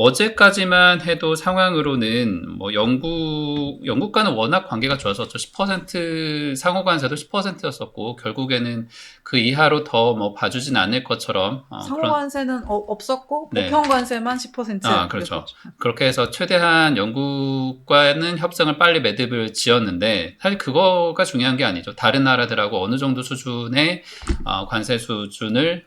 어제까지만 해도 상황으로는 뭐 영국과는 워낙 관계가 좋았었죠. 10% 상호 관세도 10%였었고 결국에는 그 이하로 더 뭐 봐주진 않을 것처럼 상호 관세는 없었고 네. 보편 관세만 10%. 그렇죠. 그렇게 해서 최대한 영국과는 협상을 빨리 매듭을 지었는데 사실 그거가 중요한 게 아니죠. 다른 나라들하고 어느 정도 수준의 관세 수준을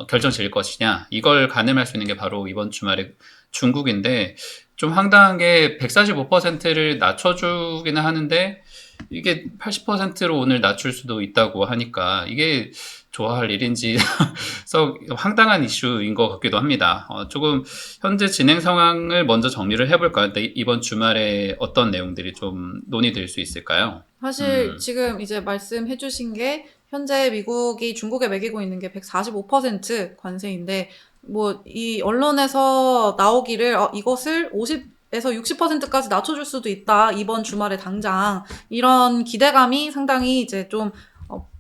결정 지을 것이냐 이걸 가늠할 수 있는 게 바로 이번 주말에 중국인데 좀 황당한 게 145%를 낮춰주기는 하는데 이게 80%로 오늘 낮출 수도 있다고 하니까 이게 좋아할 일인지 그래서 황당한 이슈인 것 같기도 합니다. 조금 현재 진행 상황을 먼저 정리를 해볼까요? 이번 주말에 어떤 내용들이 좀 논의될 수 있을까요? 사실 지금 이제 말씀해 주신 게 현재 미국이 중국에 매기고 있는 게 145% 관세인데 뭐 이 언론에서 나오기를 이것을 50에서 60%까지 낮춰줄 수도 있다. 이번 주말에 당장 이런 기대감이 상당히 이제 좀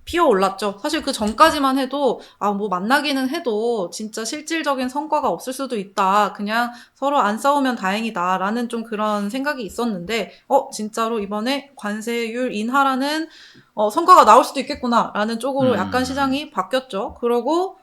피어올랐죠. 사실 그 전까지만 해도 뭐 만나기는 해도 진짜 실질적인 성과가 없을 수도 있다. 그냥 서로 안 싸우면 다행이다라는 좀 그런 생각이 있었는데 진짜로 이번에 관세율 인하라는 성과가 나올 수도 있겠구나라는 쪽으로 약간 시장이 바뀌었죠. 그러고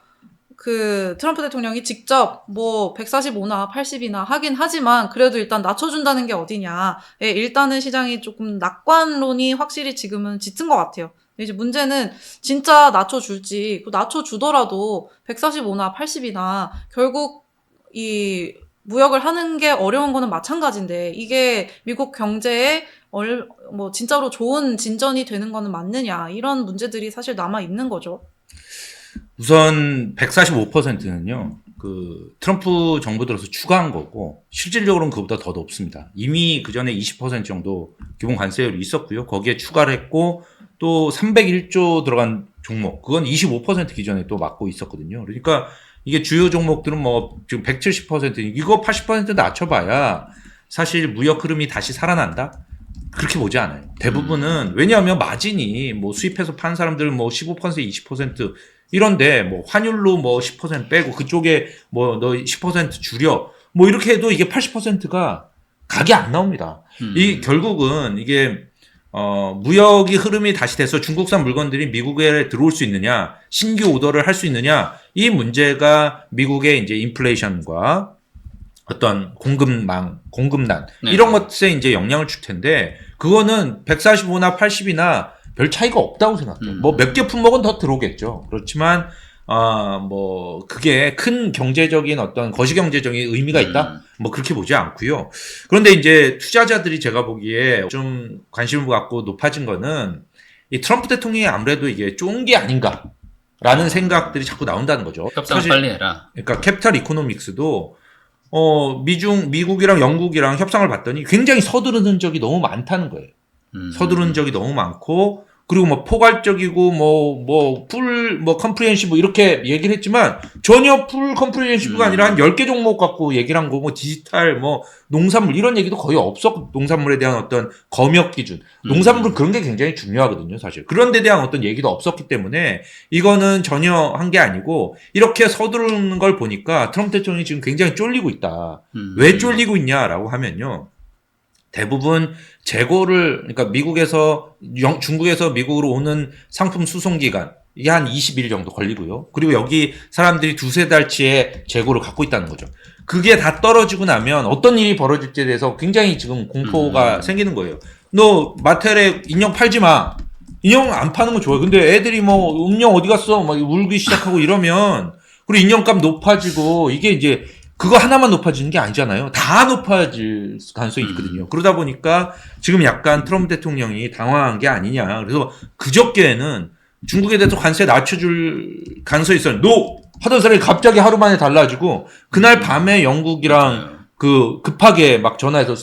그 트럼프 대통령이 직접 뭐 145나 80이나 하긴 하지만 그래도 일단 낮춰준다는 게 어디냐. 일단은 시장이 조금 낙관론이 확실히 지금은 짙은 것 같아요. 이제 문제는 진짜 낮춰줄지, 낮춰주더라도 145나 80이나 결국 이 무역을 하는 게 어려운 거는 마찬가지인데 이게 미국 경제에 뭐 진짜로 좋은 진전이 되는 거는 맞느냐 이런 문제들이 사실 남아 있는 거죠. 우선 145%는요. 그 트럼프 정부 들어서 추가한 거고 실질적으로는 그보다 더 높습니다. 이미 그 전에 20% 정도 기본 관세율이 있었고요. 거기에 추가를 했고 또 301조 들어간 종목 그건 25% 기존에 또 막고 있었거든요. 그러니까 이게 주요 종목들은 뭐 지금 170% 이거 80% 낮춰봐야 사실 무역 흐름이 다시 살아난다? 그렇게 보지 않아요. 대부분은 왜냐하면 마진이 뭐 수입해서 판 사람들 뭐 15% 20% 이런데 뭐 환율로 뭐 10% 빼고 그쪽에 뭐 너 10% 줄여 뭐 이렇게 해도 이게 80%가 각이 안 나옵니다. 이 결국은 이게 무역이 흐름이 다시 돼서 중국산 물건들이 미국에 들어올 수 있느냐, 신규 오더를 할 수 있느냐, 이 문제가 미국의 이제 인플레이션과 어떤 공급난, 이런 것에 이제 영향을 줄 텐데, 그거는 145나 80이나 별 차이가 없다고 생각해요. 뭐 몇 개 품목은 더 들어오겠죠. 그렇지만, 뭐, 그게 큰 경제적인 어떤 거시경제적인 의미가 있다? 뭐 그렇게 보지 않고요. 그런데 이제 투자자들이 제가 보기에 좀 관심을 갖고 높아진 거는 이 트럼프 대통령이 아무래도 이게 쫀 게 아닌가라는 생각들이 자꾸 나온다는 거죠. 협상을 빨리 해라. 그러니까 캐피탈 이코노믹스도 미국이랑 영국이랑 협상을 봤더니 굉장히 서두르는 적이 너무 많다는 거예요. 서두르는 적이 너무 많고, 그리고 뭐 포괄적이고 풀 컴프리헨시브 이렇게 얘기를 했지만 전혀 풀 컴프리헨시브가 아니라 한 10개 종목 갖고 얘기를 한 거고 디지털 뭐 농산물 이런 얘기도 거의 없었고 농산물에 대한 어떤 검역 기준. 농산물은 그런 게 굉장히 중요하거든요, 사실. 그런 데 대한 어떤 얘기도 없었기 때문에 이거는 전혀 한 게 아니고 이렇게 서두르는 걸 보니까 트럼프 대통령이 지금 굉장히 쫄리고 있다. 왜 쫄리고 있냐라고 하면요. 대부분 재고를 그러니까 중국에서 미국으로 오는 상품 수송 기간 이게 한 20일 정도 걸리고요. 그리고 여기 사람들이 두세 달치의 재고를 갖고 있다는 거죠. 그게 다 떨어지고 나면 어떤 일이 벌어질지에 대해서 굉장히 지금 공포가 생기는 거예요. 너 마텔에 인형 팔지 마. 인형 안 파는 거 좋아요. 근데 애들이 뭐 음료 어디 갔어? 막 울기 시작하고 이러면 그리고 인형값 높아지고 이게 이제 그거 하나만 높아지는 게 아니잖아요. 다 높아질 가능성이 있거든요. 그러다 보니까 지금 약간 트럼프 대통령이 당황한 게 아니냐. 그래서 그저께는 중국에 대해서 관세 낮춰줄 가능성이 있어요. 하던 사람이 갑자기 하루 만에 달라지고 그날 밤에 영국이랑 그 급하게 막 전화해서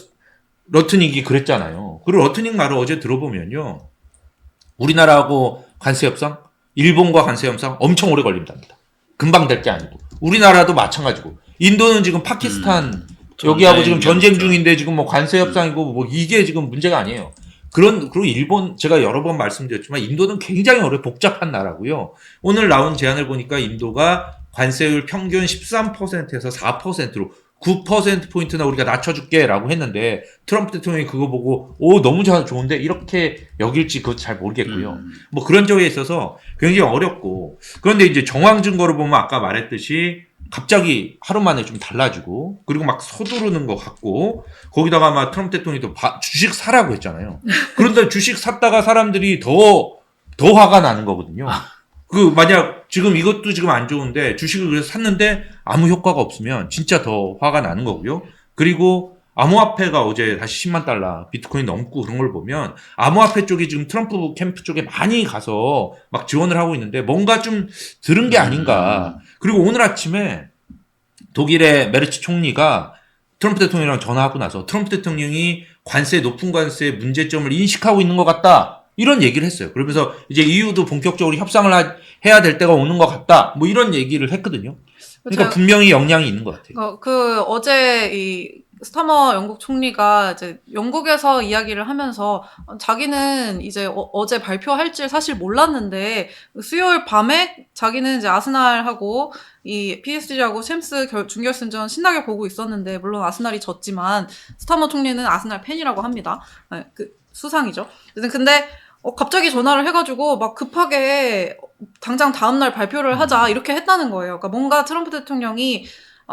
러트닉이 그랬잖아요. 그리고 러트닉 말을 어제 들어보면요. 우리나라하고 관세 협상, 일본과 관세 협상 엄청 오래 걸린답니다. 금방 될 게 아니고. 우리나라도 마찬가지고. 인도는 지금 파키스탄 여기하고 지금 전쟁 중인데 지금 뭐 관세 협상이고 뭐 이게 지금 문제가 아니에요. 그리고 일본 제가 여러 번 말씀드렸지만 인도는 굉장히 복잡한 나라고요. 오늘 나온 제안을 보니까 인도가 관세율 평균 13%에서 4%로 9%포인트나 우리가 낮춰줄게라고 했는데 트럼프 대통령이 그거 보고 너무 좋은데 이렇게 여길지 그것도 잘 모르겠고요. 뭐 그런 점에 있어서 굉장히 어렵고 그런데 이제 정황 증거를 보면 아까 말했듯이 갑자기 하루 만에 좀 달라지고 그리고 막 서두르는 것 같고 거기다가 막 트럼프 대통령이 또 주식 사라고 했잖아요. 그런데 주식 샀다가 사람들이 더 화가 나는 거거든요. 만약 지금 이것도 지금 안 좋은데 주식을 그래서 샀는데 아무 효과가 없으면 진짜 더 화가 나는 거고요. 그리고 암호화폐가 어제 다시 10만 달러 비트코인 넘고 그런 걸 보면 암호화폐 쪽이 지금 트럼프 캠프 쪽에 많이 가서 막 지원을 하고 있는데 뭔가 좀 들은 게 아닌가. 그리고 오늘 아침에 독일의 메르츠 총리가 트럼프 대통령이랑 전화하고 나서 트럼프 대통령이 높은 관세의 문제점을 인식하고 있는 것 같다. 이런 얘기를 했어요. 그러면서 이제 EU도 본격적으로 협상을 해야 될 때가 오는 것 같다. 뭐 이런 얘기를 했거든요. 그러니까 분명히 영향이 있는 것 같아요. 어제 이 스타머 영국 총리가 이제 영국에서 이야기를 하면서 자기는 이제 어제 발표할지 사실 몰랐는데 수요일 밤에 자기는 이제 아스날하고 이 PSG하고 챔스 준결승전 신나게 보고 있었는데 물론 아스날이 졌지만 스타머 총리는 아스날 팬이라고 합니다. 수상이죠. 근데 갑자기 전화를 해가지고 막 급하게 당장 다음날 발표를 하자 이렇게 했다는 거예요. 그러니까 뭔가 트럼프 대통령이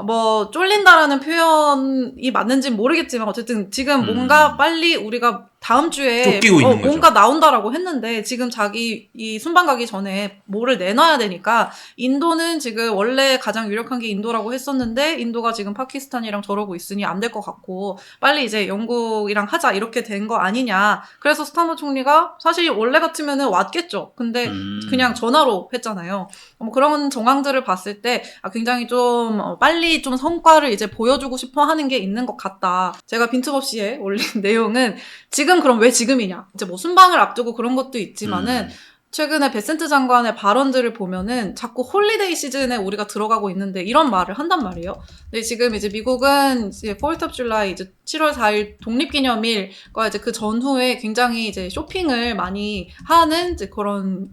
뭐 쫄린다라는 표현이 맞는지는 모르겠지만 어쨌든 지금 뭔가 빨리 우리가 다음 주에 쫓기고 있는 거죠. 뭔가 나온다라고 했는데 지금 자기 이 순방 가기 전에 뭐를 내놔야 되니까 인도는 지금 원래 가장 유력한 게 인도라고 했었는데 인도가 지금 파키스탄이랑 저러고 있으니 안 될 것 같고 빨리 이제 영국이랑 하자 이렇게 된 거 아니냐. 그래서 스타머 총리가 사실 원래 같으면은 왔겠죠. 근데 그냥 전화로 했잖아요. 뭐 그런 정황들을 봤을 때 굉장히 좀 빨리 좀 성과를 이제 보여주고 싶어 하는 게 있는 것 같다. 제가 빈틈없이에 올린 내용은 지금 그럼 왜 지금이냐? 이제 뭐 순방을 앞두고 그런 것도 있지만은 최근에 베센트 장관의 발언들을 보면은 자꾸 홀리데이 시즌에 우리가 들어가고 있는데 이런 말을 한단 말이에요. 근데 지금 이제 미국은 이제 4th of July 이제 7월 4일 독립기념일과 이제 그 전후에 굉장히 이제 쇼핑을 많이 하는 이제 그런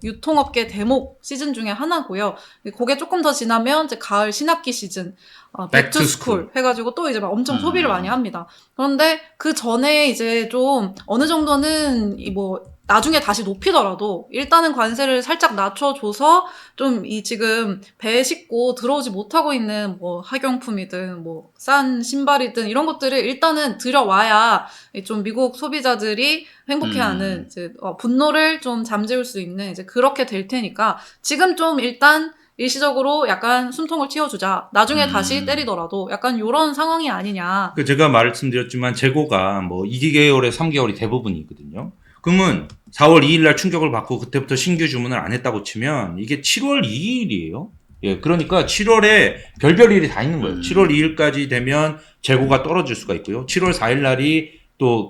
유통업계 대목 시즌 중에 하나고요. 그게 조금 더 지나면 이제 가을 신학기 시즌, back to school 해가지고 또 이제 막 엄청 소비를 많이 합니다. 그런데 그 전에 이제 좀 어느 정도는 나중에 다시 높이더라도 일단은 관세를 살짝 낮춰줘서 좀 지금 배에 싣고 들어오지 못하고 있는 뭐 학용품이든 뭐 싼 신발이든 이런 것들을 일단은 들여와야 좀 미국 소비자들이 행복해하는 이제 분노를 좀 잠재울 수 있는 이제 그렇게 될 테니까 지금 좀 일단 일시적으로 약간 숨통을 틔워주자. 나중에 다시 때리더라도 약간 요런 상황이 아니냐. 제가 말씀드렸지만 재고가 뭐 2개월에 3개월이 대부분이거든요. 그러면 4월 2일 날 충격을 받고 그때부터 신규 주문을 안 했다고 치면 이게 7월 2일이에요. 예, 그러니까 7월에 별별 일이 다 있는 거예요. 7월 2일까지 되면 재고가 떨어질 수가 있고요. 7월 4일 날이 또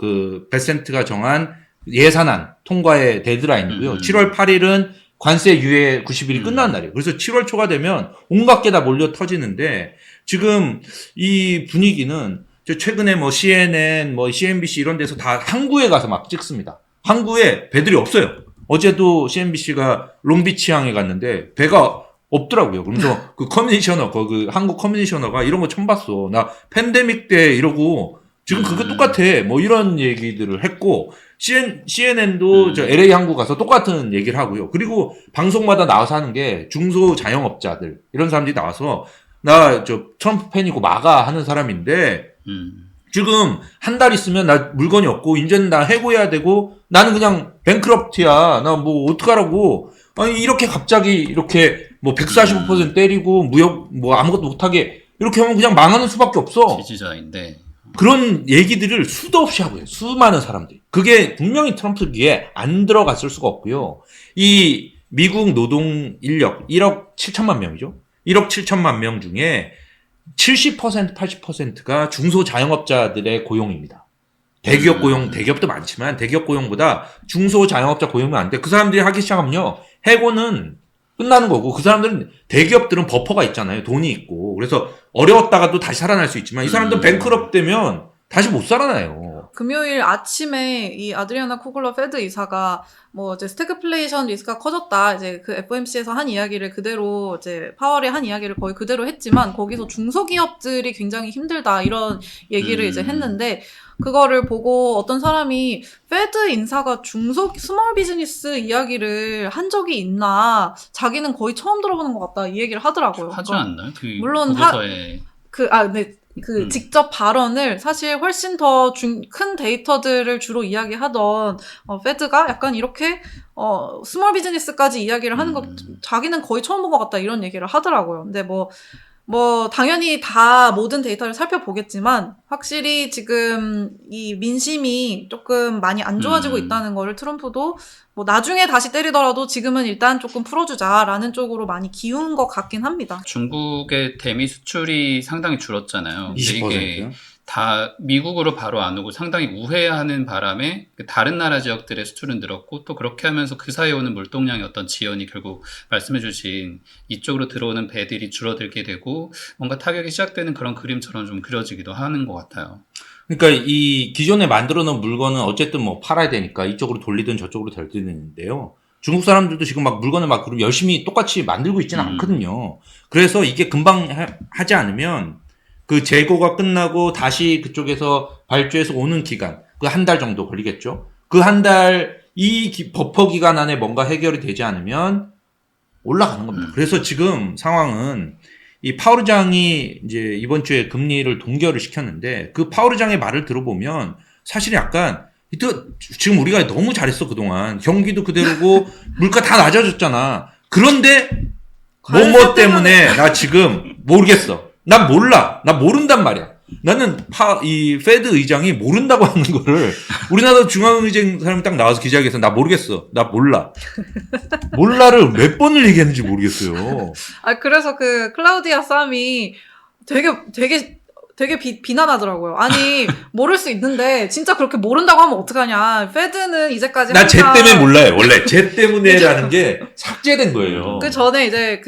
베센트가 정한 예산안 통과의 데드라인이고요. 7월 8일은 관세 유예 90일이 끝난 날이에요. 그래서 7월 초가 되면 온갖 게 다 몰려 터지는데 지금 이 분위기는 최근에 뭐 CNN, 뭐 CNBC 이런 데서 다 항구에 가서 막 찍습니다. 항구에 배들이 없어요. 어제도 CNBC가 롱비치항에 갔는데 배가 없더라고요. 그러면서 그 커미셔너, 한국 커미셔너가 이런 거 처음 봤어. 나 팬데믹 때 이러고 지금 그거 똑같아. 뭐 이런 얘기들을 했고 CNN도 저 LA 항구 가서 똑같은 얘기를 하고요. 그리고 방송마다 나와서 하는 게 중소 자영업자들 이런 사람들이 나와서 나 트럼프 팬이고 마가 하는 사람인데 지금 한 달 있으면 나 물건이 없고 이제는 나 해고해야 되고 나는 그냥 뱅크럽트야. 나 뭐 어떡하라고. 아니 이렇게 갑자기 이렇게 뭐 145% 때리고 무역 뭐 아무것도 못하게 이렇게 하면 그냥 망하는 수밖에 없어. 지지자인데 그런 얘기들을 수도 없이 하고요. 수많은 사람들이. 그게 분명히 트럼프 귀에 안 들어갔을 수가 없고요. 이 미국 노동 인력 1억 7천만 명이죠. 1억 7천만 명 중에 70%, 80%가 중소자영업자들의 고용입니다. 대기업 고용, 대기업도 많지만 대기업 고용보다 중소자영업자 고용이 안 돼. 그 사람들이 하기 시작하면요. 해고는 끝나는 거고 그 사람들은 대기업들은 버퍼가 있잖아요. 돈이 있고. 그래서 어려웠다가도 다시 살아날 수 있지만 이 사람들은 뱅크럽 되면 다시 못 살아나요. 금요일 아침에 이 아드리아나 코글러 페드 이사가 뭐 이제 스태그플레이션 리스크가 커졌다. 이제 그 FOMC에서 한 이야기를 그대로 이제 파월이 한 이야기를 거의 그대로 했지만 거기서 중소기업들이 굉장히 힘들다 이런 얘기를 이제 했는데 그거를 보고 어떤 사람이 페드 인사가 스몰 비즈니스 이야기를 한 적이 있나 자기는 거의 처음 들어보는 것 같다 이 얘기를 하더라고요. 하지 그러니까 않나요? 그 물론 보고서에 네. 직접 발언을 사실 훨씬 더 큰 데이터들을 주로 이야기하던 페드가 약간 이렇게 스몰 비즈니스까지 이야기를 하는 거 자기는 거의 처음 본 것 같다 이런 얘기를 하더라고요. 근데 뭐 당연히 다 모든 데이터를 살펴보겠지만 확실히 지금 이 민심이 조금 많이 안 좋아지고 있다는 거를 트럼프도 뭐 나중에 다시 때리더라도 지금은 일단 조금 풀어주자라는 쪽으로 많이 기운 것 같긴 합니다. 중국의 대미 수출이 상당히 줄었잖아요. 근데 20%요? 이게 다 미국으로 바로 안 오고 상당히 우회하는 바람에 다른 나라 지역들의 수출은 늘었고 또 그렇게 하면서 그 사이에 오는 물동량의 어떤 지연이 결국 말씀해주신 이쪽으로 들어오는 배들이 줄어들게 되고 뭔가 타격이 시작되는 그런 그림처럼 좀 그려지기도 하는 것 같아요. 그러니까 이 기존에 만들어 놓은 물건은 어쨌든 뭐 팔아야 되니까 이쪽으로 돌리든 저쪽으로 돌리는데요. 중국 사람들도 지금 막 물건을 막 그럼 열심히 똑같이 만들고 있지는 않거든요. 그래서 이게 금방 하지 않으면 그 재고가 끝나고 다시 그쪽에서 발주해서 오는 기간, 그 한 달 정도 걸리겠죠. 그 한 달 이 버퍼 기간 안에 뭔가 해결이 되지 않으면 올라가는 겁니다. 그래서 지금 상황은 이 파월 의장이 이제 이번 주에 금리를 동결을 시켰는데 그 파월 의장의 말을 들어보면 사실 약간 지금 우리가 너무 잘했어 그동안 경기도 그대로고 물가 다 낮아졌잖아. 그런데 뭐뭐 때문에 나 지금 모르겠어. 난 몰라. 나 모른단 말이야. 나는 이 페드 의장이 모른다고 하는 거를 우리나라 중앙은행 사람이 딱 나와서 기자회견에서 나 모르겠어. 나 몰라. 몰라를 몇 번을 얘기했는지 모르겠어요. 그래서 그 클라우디아 쌈이 되게 비난하더라고요. 아니, 모를 수 있는데, 진짜 그렇게 모른다고 하면 어떡하냐. 페드는 이제까지. 나 쟤 때문에 몰라요. 원래 쟤 때문에라는 게 삭제된 거예요. 그 전에 이제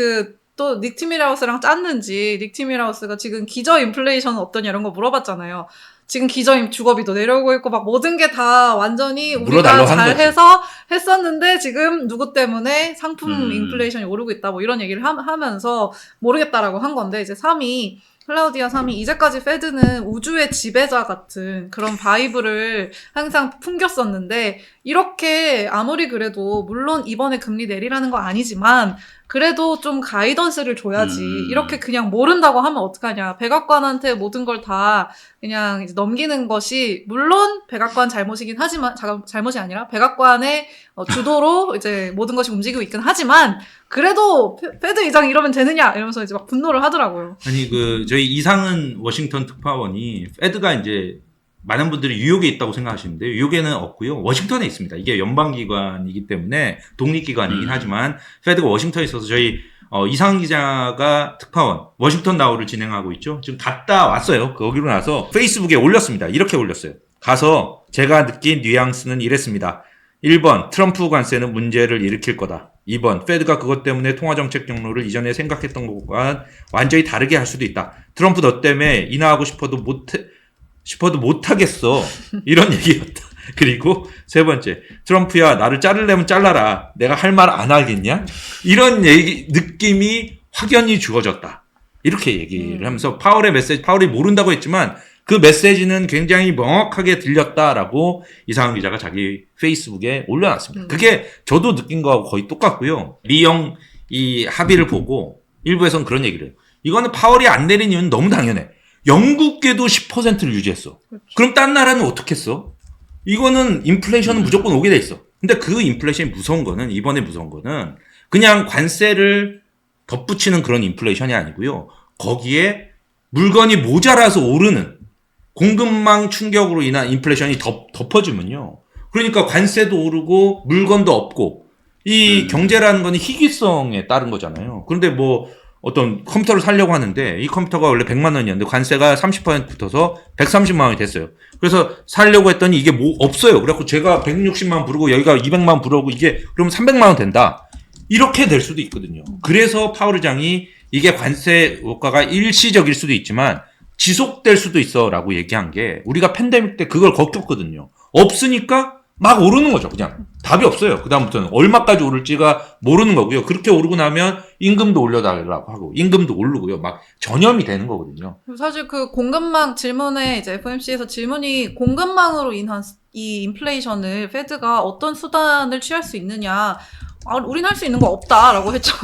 또 닉 티밀하우스랑 짰는지, 닉 티밀하우스가 지금 기저 인플레이션은 어떠냐 이런 거 물어봤잖아요. 지금 기저 주거비도 내려오고 있고, 막 모든 게 다 완전히 우리가 잘해서 했었는데, 지금 누구 때문에 상품 인플레이션이 오르고 있다, 뭐 이런 얘기를 하면서 모르겠다라고 한 건데, 이제 3위, 클라우디아 3위, 이제까지 페드는 우주의 지배자 같은 그런 바이브를 항상 풍겼었는데, 이렇게 아무리 그래도, 물론 이번에 금리 내리라는 거 아니지만, 그래도 좀 가이던스를 줘야지. 이렇게 그냥 모른다고 하면 어떡하냐. 백악관한테 모든 걸 다 그냥 이제 넘기는 것이, 물론 백악관 잘못이긴 하지만, 잘못이 아니라 백악관의 주도로 이제 모든 것이 움직이고 있긴 하지만, 그래도 페드 의장이 이러면 되느냐 이러면서 이제 막 분노를 하더라고요. 아니 저희 이상은 워싱턴 특파원이 페드가 이제 많은 분들이 뉴욕에 있다고 생각하시는데 뉴욕에는 없고요. 워싱턴에 있습니다. 이게 연방기관이기 때문에 독립기관이긴 하지만 페드가 워싱턴에 있어서 저희 이상은 기자가 특파원 워싱턴 나우를 진행하고 있죠. 지금 갔다 왔어요. 거기로 나서 페이스북에 올렸습니다. 이렇게 올렸어요. 가서 제가 느낀 뉘앙스는 이랬습니다. 1번 트럼프 관세는 문제를 일으킬 거다. 2번 페드가 그것 때문에 통화정책 경로를 이전에 생각했던 것과 완전히 다르게 할 수도 있다. 트럼프 너 때문에 인하하고 싶어도 못하겠어. 이런 얘기였다. 그리고 세 번째, 트럼프야 나를 자르려면 잘라라. 내가 할 말 안 하겠냐? 이런 느낌이 확연히 주어졌다. 이렇게 얘기를 하면서 파월의 메시지, 파월이 모른다고 했지만 그 메시지는 굉장히 명확하게 들렸다라고 이상한 기자가 자기 페이스북에 올려놨습니다. 그게 저도 느낀 거하고 거의 똑같고요. 리영 이 합의를 보고 일부에서는 그런 얘기를 해요. 이거는 파월이 안 내린 이유는 너무 당연해. 영국계도 10%를 유지했어. 그럼 딴 나라는 어떻게 했어? 이거는 인플레이션은 무조건 오게 돼 있어. 근데 그 인플레이션이 이번에 무서운 거는 그냥 관세를 덧붙이는 그런 인플레이션이 아니고요. 거기에 물건이 모자라서 오르는 공급망 충격으로 인한 인플레이션이 덮어지면요. 그러니까 관세도 오르고 물건도 없고 이 경제라는 거는 희귀성에 따른 거잖아요. 그런데 뭐 어떤 컴퓨터를 사려고 하는데 이 컴퓨터가 원래 100만 원이었는데 관세가 30% 붙어서 130만 원이 됐어요. 그래서 사려고 했더니 이게 뭐 없어요. 그래갖고 제가 160만 원 부르고 여기가 200만 원 부르고 이게 그러면 300만 원 된다. 이렇게 될 수도 있거든요. 그래서 파월 의장이 이게 관세 효과가 일시적일 수도 있지만 지속될 수도 있어라고 얘기한 게 우리가 팬데믹 때 그걸 겪었거든요. 없으니까 막 오르는 거죠. 그냥 답이 없어요. 그다음부터는 얼마까지 오를지가 모르는 거고요. 그렇게 오르고 나면 임금도 올려달라고 하고 임금도 오르고요. 막 전염이 되는 거거든요. 사실 그 공급망 질문에 이제 FOMC에서 질문이 공급망으로 인한 이 인플레이션을 페드가 어떤 수단을 취할 수 있느냐. 우린 할 수 있는 거 없다라고 했죠.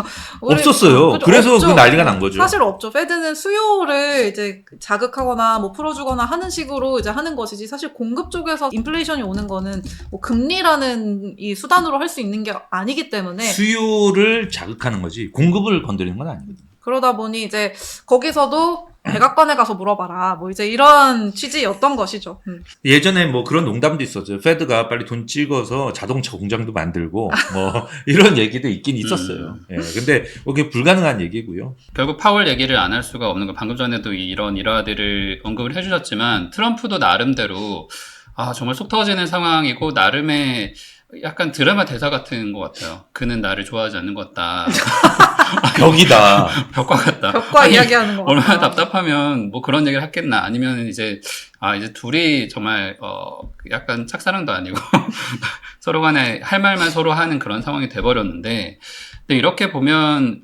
없었어요. 그죠? 그래서 없죠. 그 난리가 난 거죠. 사실 없죠. 페드는 수요를 이제 자극하거나 뭐 풀어주거나 하는 식으로 이제 하는 것이지 사실 공급 쪽에서 인플레이션이 오는 거는 뭐 금리라는 이 수단으로 할 수 있는 게 아니기 때문에 수요를 자극하는 거지 공급을 건드리는 건 아니거든요. 그러다 보니 이제 거기서도 백악관에 가서 물어봐라. 뭐 이제 이런 취지였던 것이죠. 예전에 뭐 그런 농담도 있었죠. 페드가 빨리 돈 찍어서 자동차 공장도 만들고 뭐 이런 얘기도 있긴 있었어요. 예. 근데 그게 불가능한 얘기고요. 결국 파월 얘기를 안 할 수가 없는 거. 방금 전에도 이런 일화들을 언급을 해주셨지만 트럼프도 나름대로 정말 속 터지는 상황이고 나름의 약간 드라마 대사 같은 것 같아요. 그는 나를 좋아하지 않는 것 같다. 벽이다. 벽과 같다. 벽과 이야기하는 거 얼마나 같아요. 답답하면 뭐 그런 얘기를 했겠나. 아니면 이제 둘이 정말 약간 착사랑도 아니고 서로 간에 할 말만 서로 하는 그런 상황이 돼버렸는데, 근데 이렇게 보면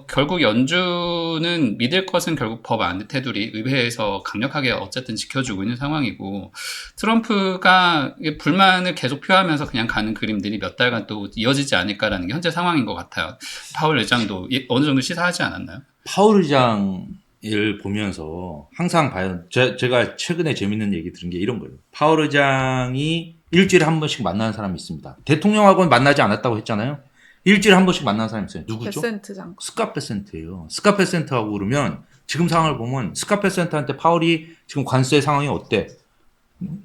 결국 연준은 믿을 것은 결국 법 안의 테두리, 의회에서 강력하게 어쨌든 지켜주고 있는 상황이고, 트럼프가 불만을 계속 표하면서 그냥 가는 그림들이 몇 달간 또 이어지지 않을까라는 게 현재 상황인 것 같아요. 파월 의장도 어느 정도 시사하지 않았나요? 파월 의장을 보면서 항상 봐요. 제가 최근에 재밌는 얘기 들은 게 이런 거예요. 파월 의장이 일주일에 한 번씩 만나는 사람이 있습니다. 대통령하고는 만나지 않았다고 했잖아요. 일주일에 한 번씩 만나는 사람이 있어요. 누구죠? 베센트 장관. 스캇 베센트예요. 스캇 베센트하고 그러면 지금 상황을 보면 스캇 베센트한테 파월이 지금 관세 상황이 어때?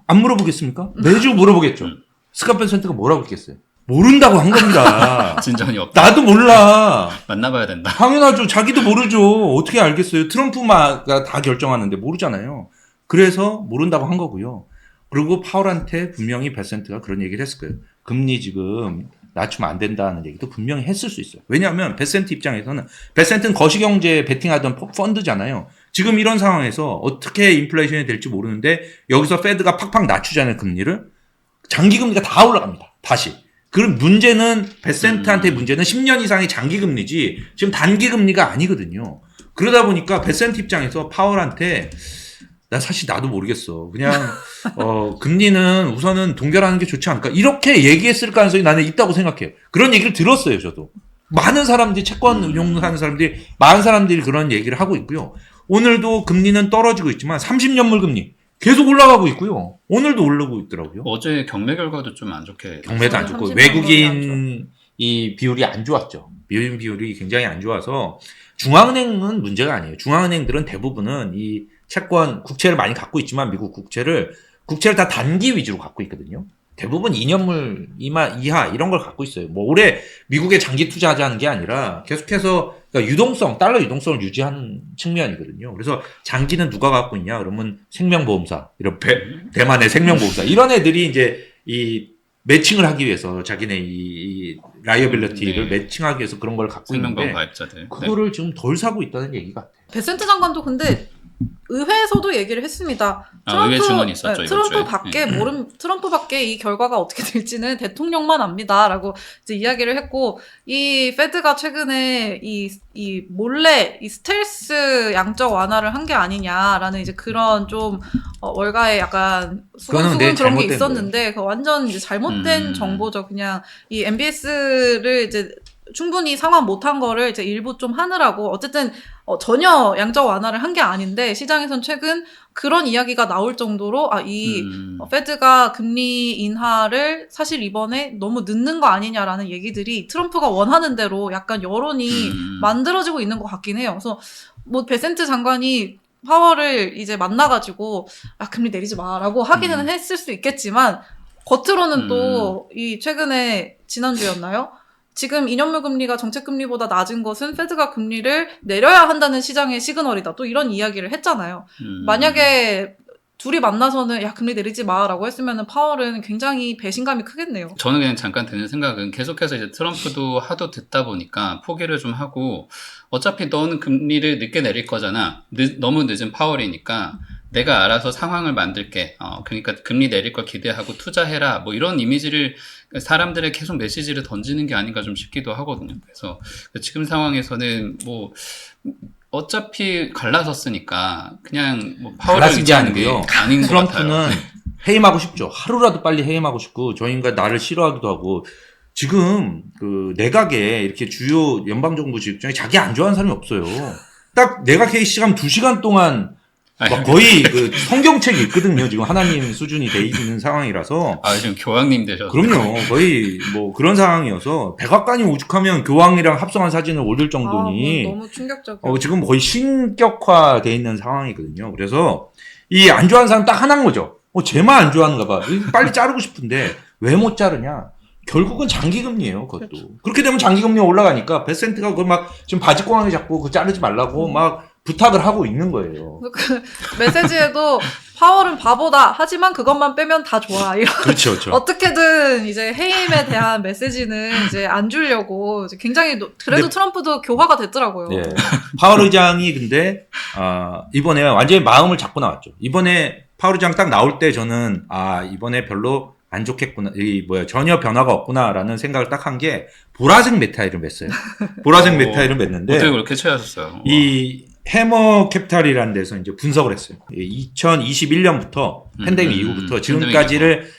안 물어보겠습니까? 매주 물어보겠죠. 스캇 베센트가 뭐라고 했겠어요? 모른다고 한 겁니다. 진전이 없다. 나도 몰라. 만나봐야 된다. 당연하죠. 자기도 모르죠. 어떻게 알겠어요? 트럼프가 다 결정하는데 모르잖아요. 그래서 모른다고 한 거고요. 그리고 파월한테 분명히 베센트가 그런 얘기를 했을 거예요. 금리 지금 낮추면 안 된다는 얘기도 분명히 했을 수 있어요. 왜냐하면 베센트 입장에서는 베센트는 거시경제에 베팅하던 펀드잖아요. 지금 이런 상황에서 어떻게 인플레이션이 될지 모르는데 여기서 페드가 팍팍 낮추잖아요. 금리를. 장기금리가 다 올라갑니다. 다시. 그럼 문제는 베센트한테 문제는 10년 이상의 장기금리지 지금 단기금리가 아니거든요. 그러다 보니까 베센트 입장에서 파월한테 사실 나도 모르겠어. 그냥 금리는 우선은 동결하는 게 좋지 않을까? 이렇게 얘기했을 가능성이 나는 있다고 생각해요. 그런 얘기를 들었어요, 저도. 많은 사람들이 채권 운용하는 사람들이 많은 사람들이 그런 얘기를 하고 있고요. 오늘도 금리는 떨어지고 있지만 30년물 금리 계속 올라가고 있고요. 오늘도 오르고 있더라고요. 어제 경매 결과도 좀 안 좋게. 경매도 안 좋고 30년 외국인 이 비율이 안 좋았죠. 비율이 굉장히 안 좋아서 중앙은행은 문제가 아니에요. 중앙은행들은 대부분은 이 채권, 국채를 많이 갖고 있지만 미국 국채를 다 단기 위주로 갖고 있거든요. 대부분 2년물 이하 이런 걸 갖고 있어요. 뭐 올해 미국에 장기 투자하자는 게 아니라 계속해서 그러니까 달러 유동성을 유지하는 측면이거든요. 그래서 장기는 누가 갖고 있냐? 그러면 생명보험사, 이런 대만의 생명보험사 이런 애들이 이제 이 매칭을 하기 위해서 자기네 이 라이어빌리티를 매칭하기 위해서 그런 걸 갖고 생명보험 있는데 가입자들. 그거를 지금 덜 사고 있다는 얘기 같아요. 베센트 장관도 근데 의회에서도 얘기를 했습니다. 의회 증언이 있었죠, 이번 주에. 트럼프밖에 이 결과가 어떻게 될지는 대통령만 압니다라고 이제 이야기를 했고, 이 페드가 최근에 이 몰래 이 스텔스 양적 완화를 한 게 아니냐라는 이제 그런 좀 월가에 약간 수근수근 그런 게 잘못된 있었는데 그 완전 이제 잘못된 정보죠. 그냥 이 MBS를 이제 충분히 상환 못한 거를 이제 일부 좀 하느라고 어쨌든 전혀 양적 완화를 한 게 아닌데 시장에선 최근 그런 이야기가 나올 정도로 페드가 금리 인하를 사실 이번에 너무 늦는 거 아니냐라는 얘기들이 트럼프가 원하는 대로 약간 여론이 만들어지고 있는 것 같긴 해요. 그래서 뭐 베센트 장관이 파월을 이제 만나가지고 금리 내리지 마라고 하기는 했을 수 있겠지만 겉으로는 또 이 최근에 지난주였나요? 지금 2년물 금리가 정책 금리보다 낮은 것은 페드가 금리를 내려야 한다는 시장의 시그널이다. 또 이런 이야기를 했잖아요. 만약에 둘이 만나서는 야 금리 내리지 마라고 했으면은 파월은 굉장히 배신감이 크겠네요. 저는 그냥 잠깐 드는 생각은 계속해서 이제 트럼프도 하도 듣다 보니까 포기를 좀 하고 어차피 너는 금리를 늦게 내릴 거잖아. 너무 늦은 파월이니까 내가 알아서 상황을 만들게. 그러니까 금리 내릴 걸 기대하고 투자해라. 뭐 이런 이미지를 사람들의 계속 메시지를 던지는 게 아닌가 좀 싶기도 하거든요. 그래서 지금 상황에서는 뭐 어차피 갈라섰으니까 그냥 뭐 파월을 갈라진 게 의지하는 게 아니고요. 아닌 것 같아요. 트럼프는 해임하고 싶죠. 하루라도 빨리 해임하고 싶고 저 인간 나를 싫어하기도 하고 지금 그 내각에 이렇게 주요 연방정부 직장에 자기 안 좋아하는 사람이 없어요. 딱 내각 회의 시간 2시간 동안 막 거의 그 성경책이 있거든요. 지금 하나님 수준이 돼 있는 상황이라서. 지금 교황님 되셔서. 그럼요. 거의 뭐 그런 상황이어서 백악관이 오죽하면 교황이랑 합성한 사진을 올릴 정도니. 너무 충격적이에요. 지금 거의 신격화돼 있는 상황이거든요. 그래서 이 안 좋아하는 사람 딱 하나인 거죠. 쟤만 안 좋아하는가 봐. 빨리 자르고 싶은데 왜 못 자르냐? 결국은 장기금리예요. 그것도. 그렇죠. 그렇게 되면 장기금리가 올라가니까 베센트가 그걸 막 지금 바지꽁하게 잡고 그거 자르지 말라고 막 부탁을 하고 있는 거예요. 그 메시지에도 파월은 바보다. 하지만 그것만 빼면 다 좋아. 이런 그렇죠, 그렇죠. 어떻게든 이제 해임에 대한 메시지는 이제 안 주려고 이제 굉장히 그래도 트럼프도 교화가 됐더라고요. 예. 파월 의장이 근데 이번에 완전히 마음을 잡고 나왔죠. 이번에 파월 의장 딱 나올 때 저는 이번에 별로 안 좋겠구나. 전혀 변화가 없구나라는 생각을 딱 한 게 보라색 메타일을 맸어요. 보라색 메타일을 맸는데 어떻게 그렇게 취하셨어요? 이 해머 캐피탈이라는 데서 이제 분석을 했어요. 2021년부터 팬데믹 이후부터 지금까지를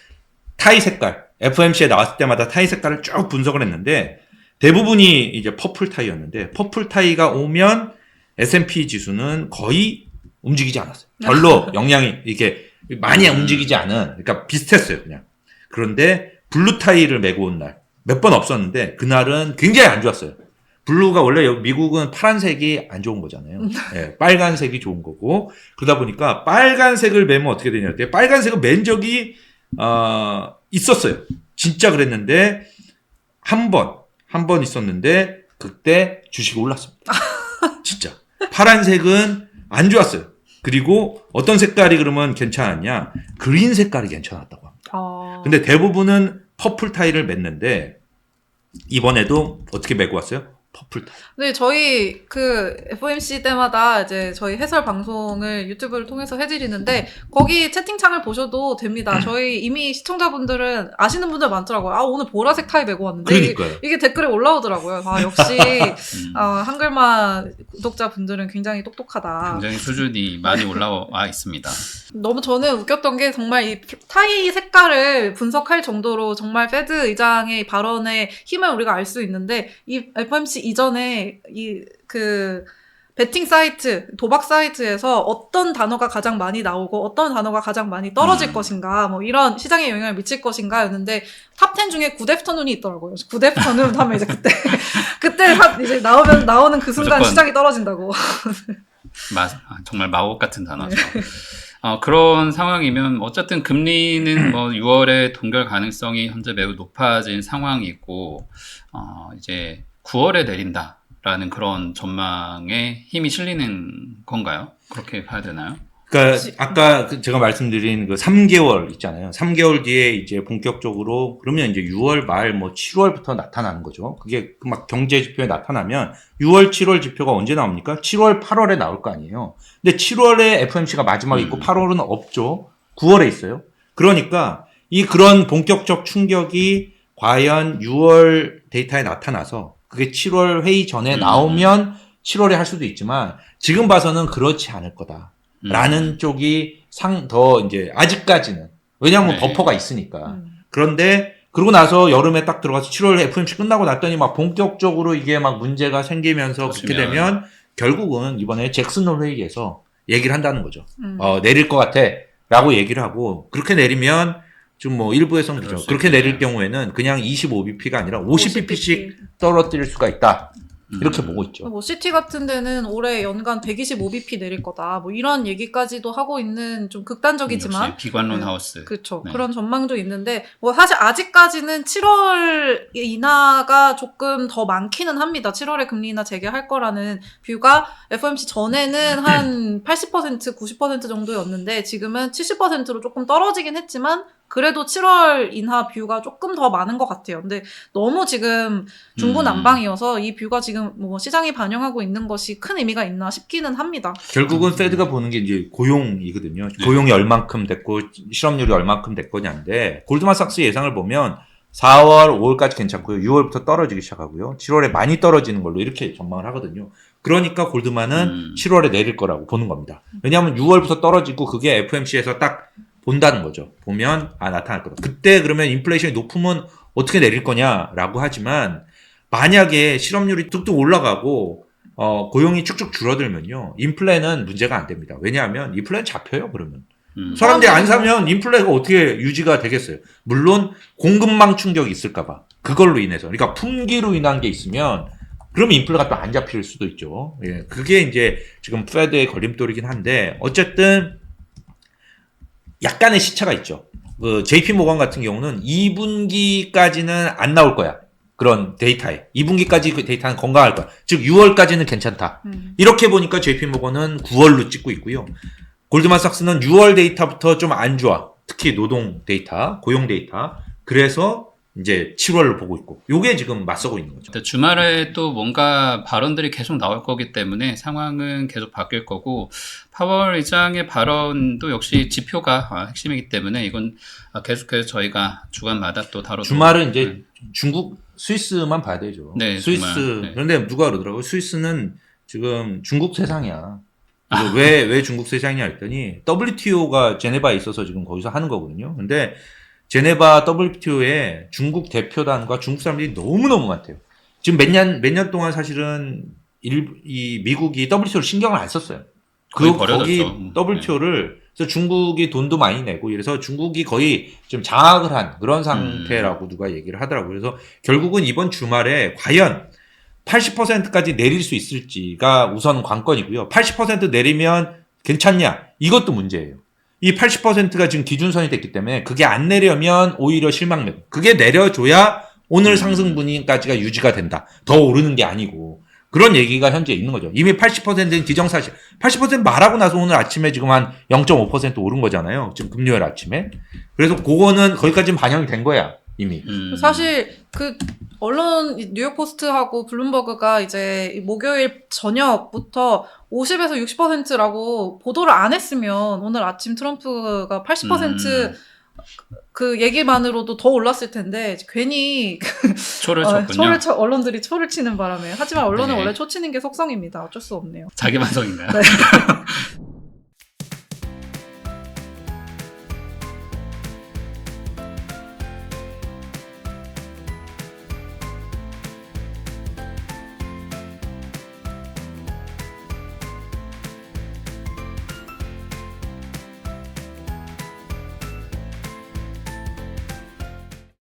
타이 색깔, FOMC에 나왔을 때마다 타이 색깔을 쭉 분석을 했는데 대부분이 이제 퍼플 타이였는데 퍼플 타이가 오면 S&P 지수는 거의 움직이지 않았어요. 별로 영향이 이게 많이 움직이지 않은, 그러니까 비슷했어요, 그냥. 그런데 블루 타이를 메고 온 날 몇 번 없었는데 그날은 굉장히 안 좋았어요. 블루가 원래 미국은 파란색이 안 좋은 거잖아요. 네, 빨간색이 좋은 거고 그러다 보니까 빨간색을 매면 어떻게 되냐? 빨간색을 맨 적이 있었어요. 진짜 그랬는데 한 번 있었는데 그때 주식이 올랐습니다. 진짜 파란색은 안 좋았어요. 그리고 어떤 색깔이 그러면 괜찮았냐? 그린 색깔이 괜찮았다고 합니다. 근데 대부분은 퍼플 타이를 맸는데 이번에도 어떻게 메고 왔어요? 퍼플 타이. 네, 저희 그 FOMC 때마다 이제 저희 해설 방송을 유튜브를 통해서 해드리는데 거기 채팅창을 보셔도 됩니다. 저희 이미 시청자분들은 아시는 분들 많더라고요. 오늘 보라색 타이 메고 왔는데 그러니까요. 이게 댓글에 올라오더라고요. 역시 한글만 구독자분들은 굉장히 똑똑하다. 굉장히 수준이 많이 올라와 있습니다. 너무 저는 웃겼던 게 정말 이 타이 색깔을 분석할 정도로 정말 페드 의장의 발언의 힘을 우리가 알 수 있는데 이 FOMC 이전에 베팅 사이트, 도박 사이트에서 어떤 단어가 가장 많이 나오고 어떤 단어가 가장 많이 떨어질 것인가, 뭐 이런 시장에 영향을 미칠 것인가였는데 탑 10 중에 굿애프터눈이 있더라고요. 굿애프터눈 하면 이제 그때 이제 나오는 그 순간 무조건. 시장이 떨어진다고. 정말 마법 같은 단어죠. 그런 상황이면 어쨌든 금리는 뭐 6월에 동결 가능성이 현재 매우 높아진 상황이고 이제 9월에 내린다라는 그런 전망에 힘이 실리는 건가요? 그렇게 봐야 되나요? 그러니까 아까 제가 말씀드린 그 3개월 있잖아요. 3개월 뒤에 이제 본격적으로 그러면 이제 6월 말 뭐 7월부터 나타나는 거죠. 그게 막 경제 지표에 나타나면 6월, 7월 지표가 언제 나옵니까? 7월, 8월에 나올 거 아니에요. 근데 7월에 FOMC가 마지막에 있고 8월은 없죠. 9월에 있어요. 그러니까 그런 본격적 충격이 과연 6월 데이터에 나타나서 그게 7월 회의 전에 나오면 7월에 할 수도 있지만 지금 봐서는 그렇지 않을 거다. 라는 쪽이 더 이제 아직까지는 왜냐하면 버퍼가 있으니까. 그런데 그러고 나서 여름에 딱 들어가서 7월 FOMC 끝나고 났더니 막 본격적으로 이게 막 문제가 생기면서 그렇게 되면 결국은 이번에 잭슨홀 회의에서 얘기를 한다는 거죠. 내릴 것 같아라고 얘기를 하고 그렇게 내리면 좀 뭐 일부에서는 그렇죠. 그렇게 내릴 경우에는 그냥 25bp가 아니라 50bp씩 떨어뜨릴 수가 있다. 이렇게 보고 있죠. 뭐 시티 같은 데는 올해 연간 125bp 내릴 거다. 뭐 이런 얘기까지도 하고 있는 좀 극단적이지만 역시 비관론 네. 하우스. 그렇죠. 네. 그런 전망도 있는데 뭐 사실 아직까지는 7월 인하가 조금 더 많기는 합니다. 7월에 금리 인하 재개할 거라는 뷰가 FOMC 전에는 한 80%, 90% 정도였는데 지금은 70%로 조금 떨어지긴 했지만 그래도 7월 인하 뷰가 조금 더 많은 것 같아요. 근데 너무 지금 중구난방이어서 이 뷰가 지금 뭐 시장이 반영하고 있는 것이 큰 의미가 있나 싶기는 합니다. 결국은 페드가 보는 게 이제 고용이거든요. 고용이 얼만큼 됐고 실업률이 얼만큼 됐거냐인데 골드만삭스 예상을 보면 4월, 5월까지 괜찮고요. 6월부터 떨어지기 시작하고요. 7월에 많이 떨어지는 걸로 이렇게 전망을 하거든요. 그러니까 골드만은 7월에 내릴 거라고 보는 겁니다. 왜냐하면 6월부터 떨어지고 그게 FOMC에서 딱 본다는 거죠. 보면 나타날 거다. 그때 그러면 인플레이션이 높으면 어떻게 내릴 거냐라고 하지만 만약에 실업률이 뚝뚝 올라가고 고용이 쭉쭉 줄어들면요. 인플레는 문제가 안 됩니다. 왜냐하면 인플레는 잡혀요. 그러면. 사람들이 안 사면 인플레가 어떻게 유지가 되겠어요. 물론 공급망 충격이 있을까 봐. 그걸로 인해서. 그러니까 품귀로 인한 게 있으면 그러면 인플레가 또 안 잡힐 수도 있죠. 예. 그게 이제 지금 페드의 걸림돌이긴 한데 어쨌든 약간의 시차가 있죠. 그 JP 모건 같은 경우는 2분기까지는 안 나올 거야. 그런 데이터에. 2분기까지 그 데이터는 건강할 거야. 즉 6월까지는 괜찮다. 이렇게 보니까 JP 모건은 9월로 찍고 있고요. 골드만삭스는 6월 데이터부터 좀 안 좋아. 특히 노동 데이터, 고용 데이터. 그래서 이제 7월을 보고 있고. 요게 지금 맞서고 있는 거죠. 주말에 또 뭔가 발언들이 계속 나올 거기 때문에 상황은 계속 바뀔 거고 파월 의장의 발언도 역시 지표가 핵심이기 때문에 이건 계속해서 저희가 주간마다 또 다뤄. 주말은 이제 중국, 스위스만 봐야 되죠. 네, 스위스. 정말, 네. 그런데 누가 그러더라고요. 스위스는 지금 중국 세상이야. 그래서 왜 중국 세상이냐 했더니 WTO가 제네바에 있어서 지금 거기서 하는 거거든요. 근데 제네바 WTO에 중국 대표단과 중국 사람들이 너무너무 많대요. 지금 몇 년 동안 사실은 이 미국이 WTO를 신경을 안 썼어요. 거의 거기 버려졌죠. WTO를 그래서 중국이 돈도 많이 내고 이래서 중국이 거의 좀 장악을 한 그런 상태라고 누가 얘기를 하더라고요. 그래서 결국은 이번 주말에 과연 80%까지 내릴 수 있을지가 우선 관건이고요. 80% 내리면 괜찮냐? 이것도 문제예요. 이 80%가 지금 기준선이 됐기 때문에 그게 안 내려면 오히려 실망력. 그게 내려줘야 오늘 상승 분위기까지가 유지가 된다. 더 오르는 게 아니고. 그런 얘기가 현재 있는 거죠. 이미 80%는 기정사실. 80% 말하고 나서 오늘 아침에 지금 한 0.5% 오른 거잖아요. 지금 금요일 아침에. 그래서 그거는 거기까지는 반영이 된 거야. 이미. 사실 그 언론 뉴욕 포스트하고 블룸버그가 이제 목요일 저녁부터 50에서 60%라고 보도를 안 했으면 오늘 아침 트럼프가 80% 그 얘기만으로도 더 올랐을 텐데 괜히 초를 쳤군요. 언론들이 초를 치는 바람에 하지만 언론은 네. 원래 초 치는 게 속성입니다. 어쩔 수 없네요. 자기 반성인가요? 네.